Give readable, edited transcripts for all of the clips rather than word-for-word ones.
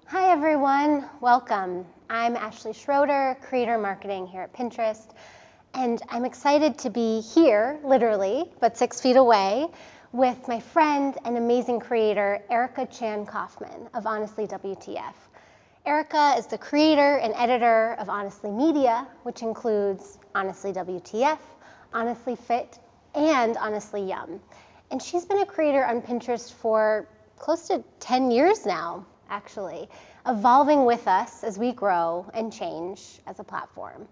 Hi everyone, welcome. I'm Ashley Schroeder, Creator Marketing here at Pinterest, and I'm excited to be here, literally, but 6 feet away, with my friend and amazing creator, Erica Chan Kaufman of Honestly WTF. Erica is the creator and editor of Honestly Media, which includes Honestly WTF, Honestly Fit, and Honestly Yum. And she's been a creator on Pinterest for close to 10 years now, actually, evolving with us as we grow and change as a platform.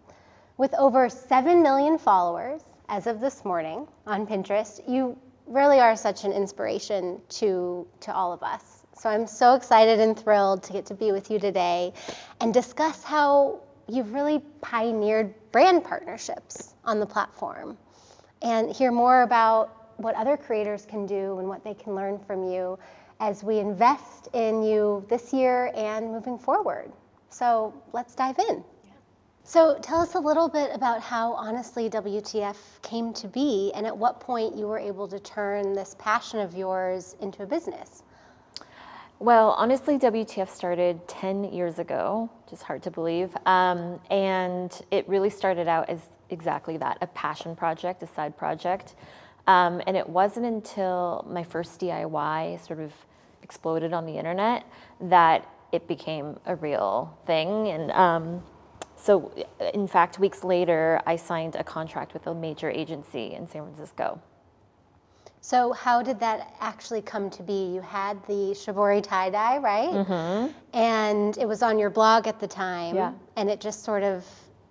With over 7 million followers as of this morning on Pinterest, you really are such an inspiration to all of us. So I'm so excited and thrilled to get to be with you today and discuss how you've really pioneered brand partnerships on the platform and hear more about what other creators can do and what they can learn from you as we invest in you this year and moving forward. So let's dive in. So tell us a little bit about how Honestly WTF came to be and at what point you were able to turn this passion of yours into a business. Well, Honestly WTF started 10 years ago, which is hard to believe, and it really started out as exactly that, a passion project, a side project, and it wasn't until my first DIY sort of exploded on the internet that it became a real thing. And so in fact, weeks later, I signed a contract with a major agency in San Francisco. So how did that actually come to be? You had the Shibori tie-dye, right? Mm-hmm. And it was on your blog at the time. Yeah. And it just sort of,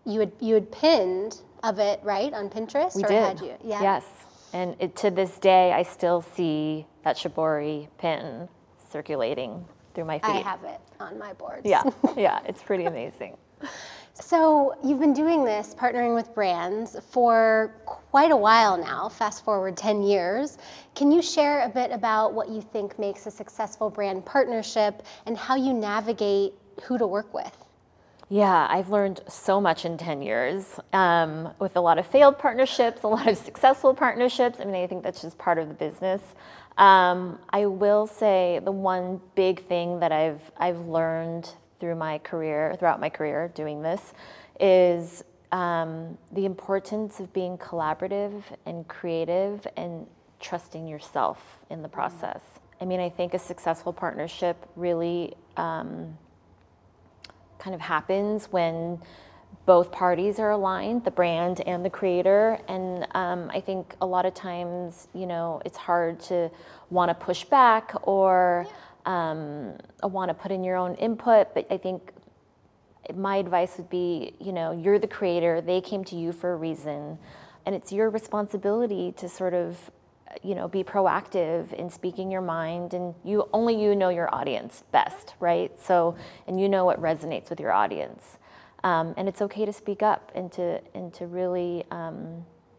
you had pinned of it, right, on Pinterest? We or did. Had you? Yeah. Yes. And to this day, I still see that Shibori pin circulating through my feed. I have it on my boards. Yeah, yeah, it's pretty amazing. So you've been doing this, partnering with brands, for quite a while now, fast forward 10 years. Can you share a bit about what you think makes a successful brand partnership and how you navigate who to work with? Yeah, I've learned so much in 10 years with a lot of failed partnerships, a lot of successful partnerships. I mean, I think that's just part of the business. I will say the one big thing that I've learned throughout my career doing this is the importance of being collaborative and creative and trusting yourself in the process. I mean, I think a successful partnership really kind of happens when both parties are aligned, the brand and the creator. And I think a lot of times, you know, it's hard to want to push back or want to put in your own input. But I think my advice would be, you know, you're the creator, they came to you for a reason, and it's your responsibility to sort of, you know, be proactive in speaking your mind, and you know your audience best, right? So, and you know what resonates with your audience, and it's okay to speak up and to really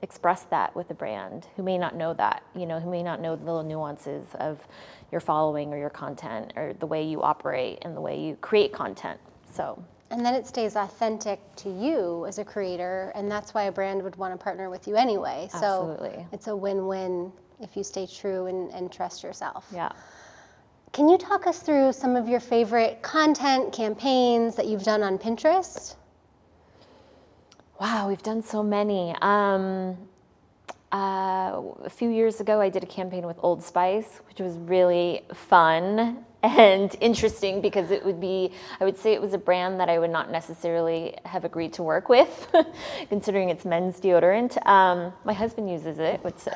express that with a brand who may not know that, you know, who may not know the little nuances of your following or your content or the way you operate and the way you create content. So. And then it stays authentic to you as a creator, and that's why a brand would want to partner with you anyway. Absolutely. So it's a win-win if you stay true and trust yourself. Yeah. Can you talk us through some of your favorite content campaigns that you've done on Pinterest? Wow, we've done so many. A few years ago, I did a campaign with Old Spice, which was really fun and interesting because it would be, I would say it was a brand that I would not necessarily have agreed to work with, considering it's men's deodorant. My husband uses it, which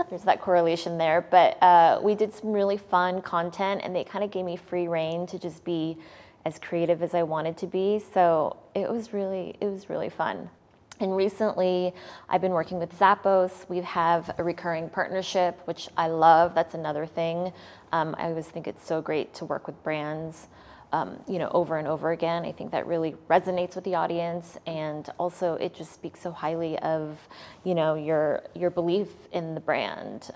there's that correlation there. But we did some really fun content, and they kind of gave me free rein to just be as creative as I wanted to be. So it was really fun. And recently, I've been working with Zappos. We have a recurring partnership, which I love. That's another thing. I always think it's so great to work with brands, you know, over and over again. I think that really resonates with the audience, and also it just speaks so highly of, you know, your belief in the brand.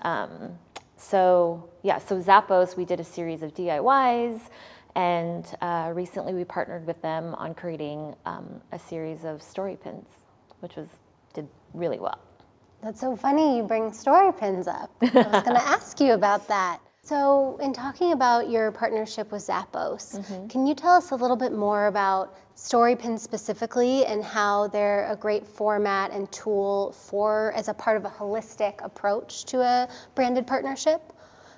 So Zappos, we did a series of DIYs. And recently we partnered with them on creating a series of story pins, which did really well. That's so funny you bring story pins up. I was going to ask you about that. So in talking about your partnership with Zappos, can you tell us a little bit more about story pins specifically and how they're a great format and tool for as a part of a holistic approach to a branded partnership?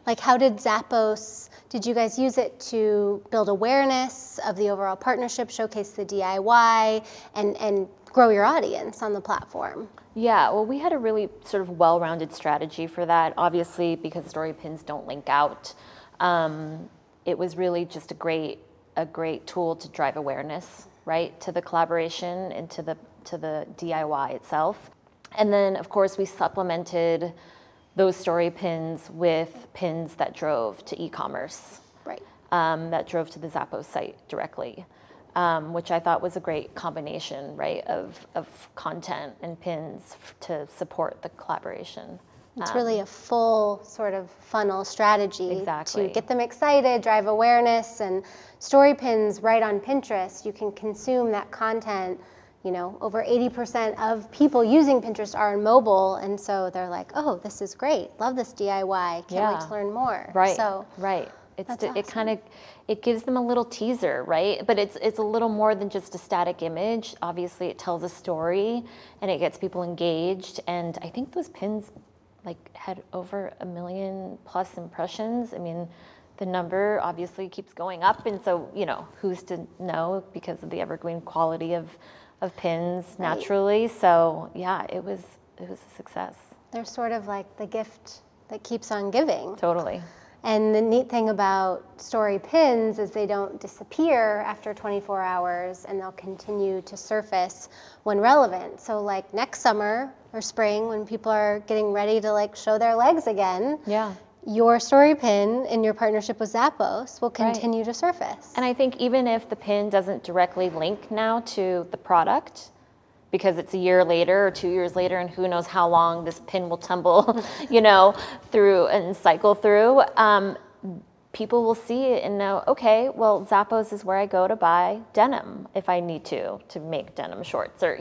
Like how did Zappos, did you guys use it to build awareness of the overall partnership, showcase the DIY, and grow your audience on the platform? Yeah, well, we had a really sort of well-rounded strategy for that. Obviously, because story pins don't link out, it was really just a great tool to drive awareness, right, to the collaboration and to the DIY itself. And then, of course, we supplemented those story pins with pins that drove to e-commerce, right? That drove to the Zappos site directly. Which I thought was a great combination, right, of content and pins to support the collaboration. It's really a full sort of funnel strategy to get them excited, drive awareness, and story pins right on Pinterest. You can consume that content. You know, over 80% of people using Pinterest are on mobile, and so they're like, "Oh, this is great! Love this DIY! Can't wait to learn more." Right. So, right. Awesome. It kind of gives them a little teaser, right? But it's a little more than just a static image. Obviously, it tells a story and it gets people engaged. And I think those pins had over 1 million plus impressions. I mean, the number obviously keeps going up, and so who's to know because of the evergreen quality of pins naturally. So yeah, it was a success. They're sort of like the gift that keeps on giving. Totally. And the neat thing about story pins is they don't disappear after 24 hours and they'll continue to surface when relevant. So like next summer or spring when people are getting ready to show their legs again, your story pin in your partnership with Zappos will continue to surface. And I think even if the pin doesn't directly link now to the product, because it's a year later or 2 years later, and who knows how long this pin will tumble, through and cycle through, people will see it and know, okay, well, Zappos is where I go to buy denim if I need to make denim shorts, or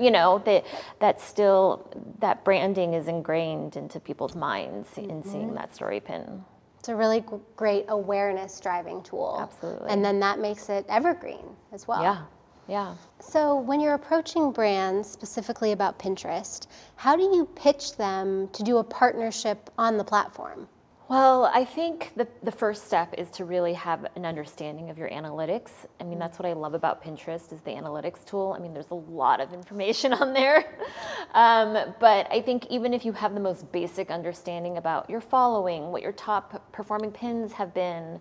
that branding is ingrained into people's minds in seeing that story pin. It's a really great awareness driving tool. Absolutely. And then that makes it evergreen as well. Yeah. Yeah. So when you're approaching brands specifically about Pinterest, how do you pitch them to do a partnership on the platform? Well, I think the first step is to really have an understanding of your analytics. I mean, that's what I love about Pinterest is the analytics tool. I mean, there's a lot of information on there. But I think even if you have the most basic understanding about your following, what your top performing pins have been,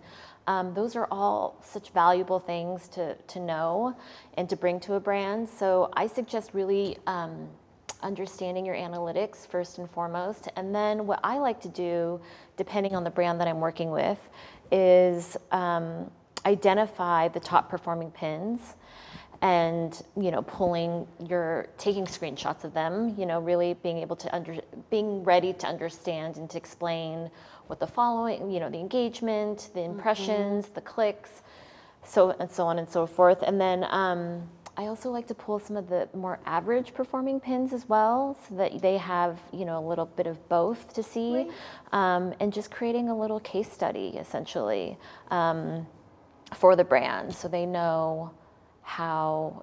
those are all such valuable things to know and to bring to a brand. So I suggest really understanding your analytics first and foremost. And then what I like to do, depending on the brand that I'm working with, is identify the top performing pins and taking screenshots of them, really being able to being ready to understand and to explain what the following, the engagement, the impressions, the clicks, and so on and so forth. And then I also like to pull some of the more average performing pins as well, so that they have, a little bit of both to see, and just creating a little case study essentially for the brand, so they know how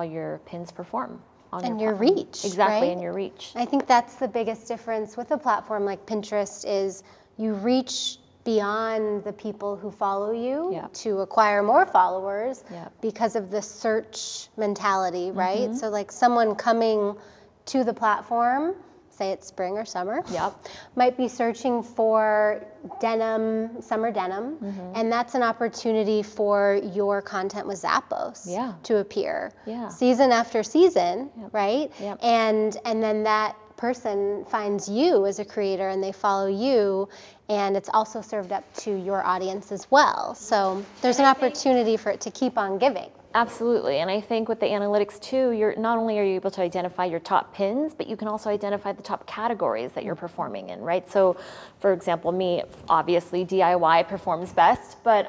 your pins perform on your reach. Exactly, right? and your reach. I think that's the biggest difference with a platform like Pinterest is you reach beyond the people who follow you to acquire more followers because of the search mentality, right? So like someone coming to the platform, say it's spring or summer, might be searching for denim, summer denim, and that's an opportunity for your content with Zappos to appear season after season, right? And then that person finds you as a creator and they follow you, and it's also served up to your audience as well. So there's an opportunity for it to keep on giving. Absolutely, and I think with the analytics too, not only are you able to identify your top pins, but you can also identify the top categories that you're performing in, right? So, for example, me, obviously DIY performs best, but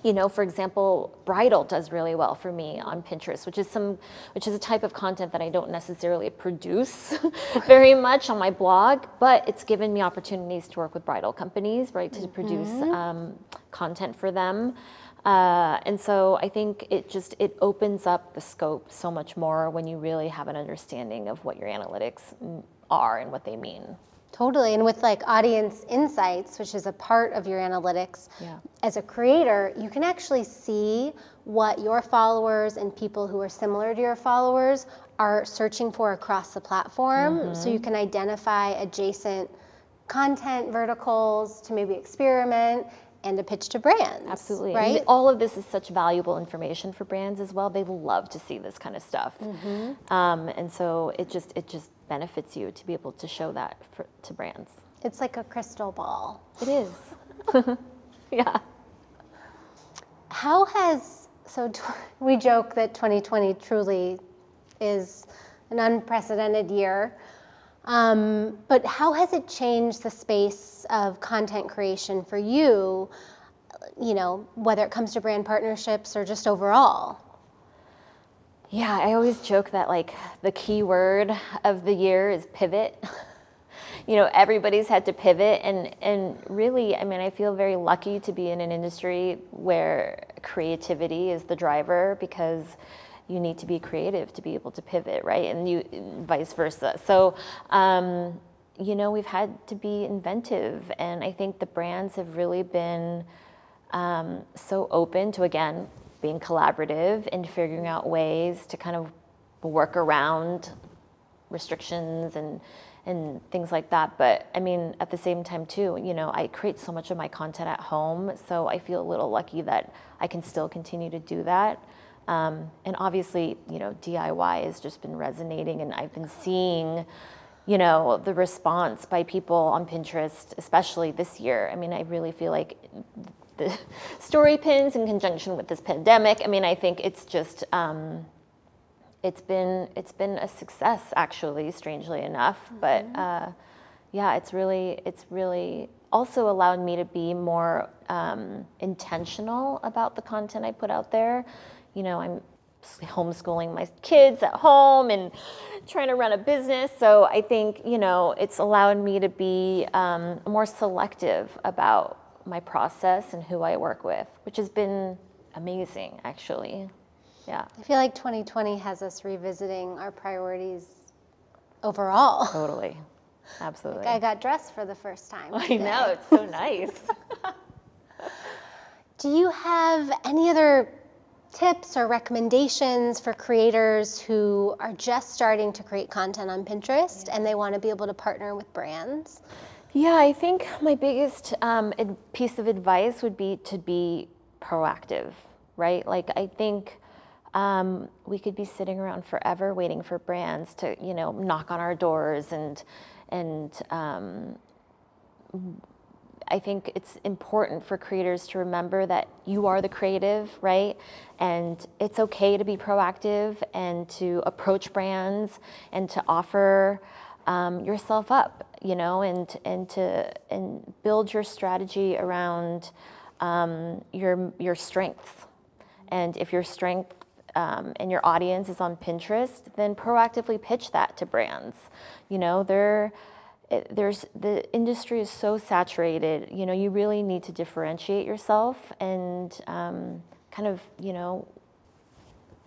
You know, for example, bridal does really well for me on Pinterest, which is a type of content that I don't necessarily produce very much on my blog, but it's given me opportunities to work with bridal companies, right, to produce content for them. And so I think it opens up the scope so much more when you really have an understanding of what your analytics are and what they mean. Totally, and with like audience insights, which is a part of your analytics, as a creator, you can actually see what your followers and people who are similar to your followers are searching for across the platform. So you can identify adjacent content verticals to maybe experiment and to pitch to brands. Absolutely. Right? And all of this is such valuable information for brands as well. They love to see this kind of stuff. And so it just benefits you to be able to show that to brands. It's like a crystal ball. It is. Yeah. We joke that 2020 truly is an unprecedented year. But how has it changed the space of content creation for you, you know, whether it comes to brand partnerships or just overall? Yeah, I always joke that like the key word of the year is pivot. You know, everybody's had to pivot, and really, I mean, I feel very lucky to be in an industry where creativity is the driver, because you need to be creative to be able to pivot, right? And you vice versa. So, you know, we've had to be inventive, and I think the brands have really been so open to, again, being collaborative and figuring out ways to kind of work around restrictions and things like that. But I mean, at the same time too, you know, I create so much of my content at home, so I feel a little lucky that I can still continue to do that. And obviously, you know, DIY has just been resonating, and I've been seeing, you know, the response by people on Pinterest, especially this year. I mean, I really feel like the story pins in conjunction with this pandemic, I mean, I think it's just, it's been a success, actually, strangely enough. But yeah, it's really also allowed me to be more intentional about the content I put out there. You know, I'm homeschooling my kids at home and trying to run a business. So I think, you know, it's allowed me to be more selective about my process and who I work with, which has been amazing, actually. Yeah. I feel like 2020 has us revisiting our priorities overall. Totally. Absolutely. Like I got dressed for the first time I today. know, it's so nice. Do you have any other tips or recommendations for creators who are just starting to create content on Pinterest and they want to be able to partner with brands? Yeah, I think my biggest piece of advice would be to be proactive, right? Like, I think we could be sitting around forever waiting for brands to, you know, knock on our doors, and I think it's important for creators to remember that you are the creative, right? And it's okay to be proactive and to approach brands and to offer yourself up, you know, and build your strategy around your strengths. And if your strength and your audience is on Pinterest, then proactively pitch that to brands. You know, the industry is so saturated. You know, you really need to differentiate yourself and kind of, you know,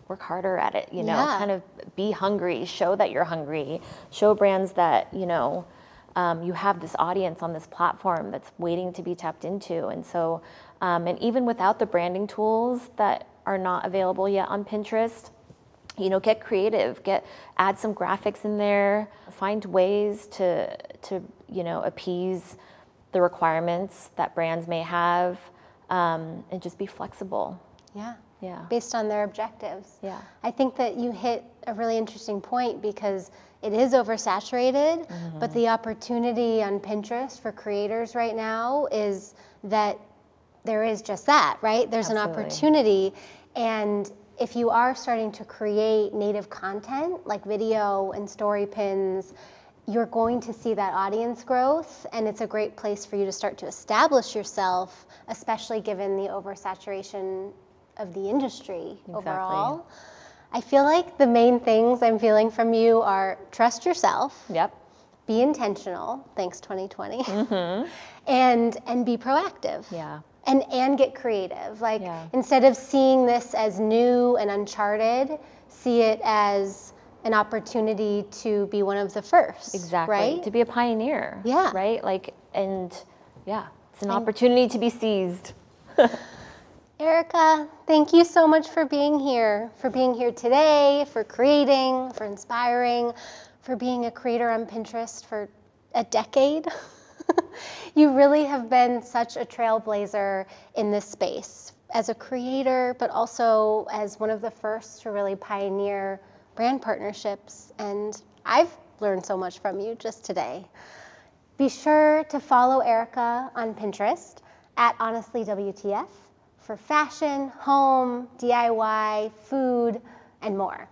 work harder at it, you know, kind of be hungry, show that you're hungry, show brands that, you know, you have this audience on this platform that's waiting to be tapped into. And so, and even without the branding tools that are not available yet on Pinterest, you know, get creative, add some graphics in there, find ways to you know, appease the requirements that brands may have, and just be flexible. Yeah. Yeah. Based on their objectives. Yeah. I think that you hit a really interesting point, because it is oversaturated, but the opportunity on Pinterest for creators right now is that there is just that, right? There's Absolutely. an opportunity, and if you are starting to create native content like video and story pins, you're going to see that audience growth, and it's a great place for you to start to establish yourself, especially given the oversaturation of the industry overall. I feel like the main things I'm feeling from you are trust yourself. Yep. Be intentional, thanks 2020, and be proactive. Yeah. And get creative. Like, Yeah. instead of seeing this as new and uncharted, see it as an opportunity to be one of the first. Exactly. Right? To be a pioneer. Yeah. Right? Like, and yeah, it's an opportunity to be seized. Erica, thank you so much for being here today, for creating, for inspiring, for being a creator on Pinterest for a decade. You really have been such a trailblazer in this space as a creator, but also as one of the first to really pioneer brand partnerships. And I've learned so much from you just today. Be sure to follow Erica on Pinterest at HonestlyWTF for fashion, home, DIY, food, and more.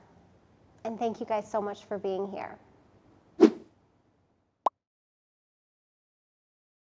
And thank you guys so much for being here.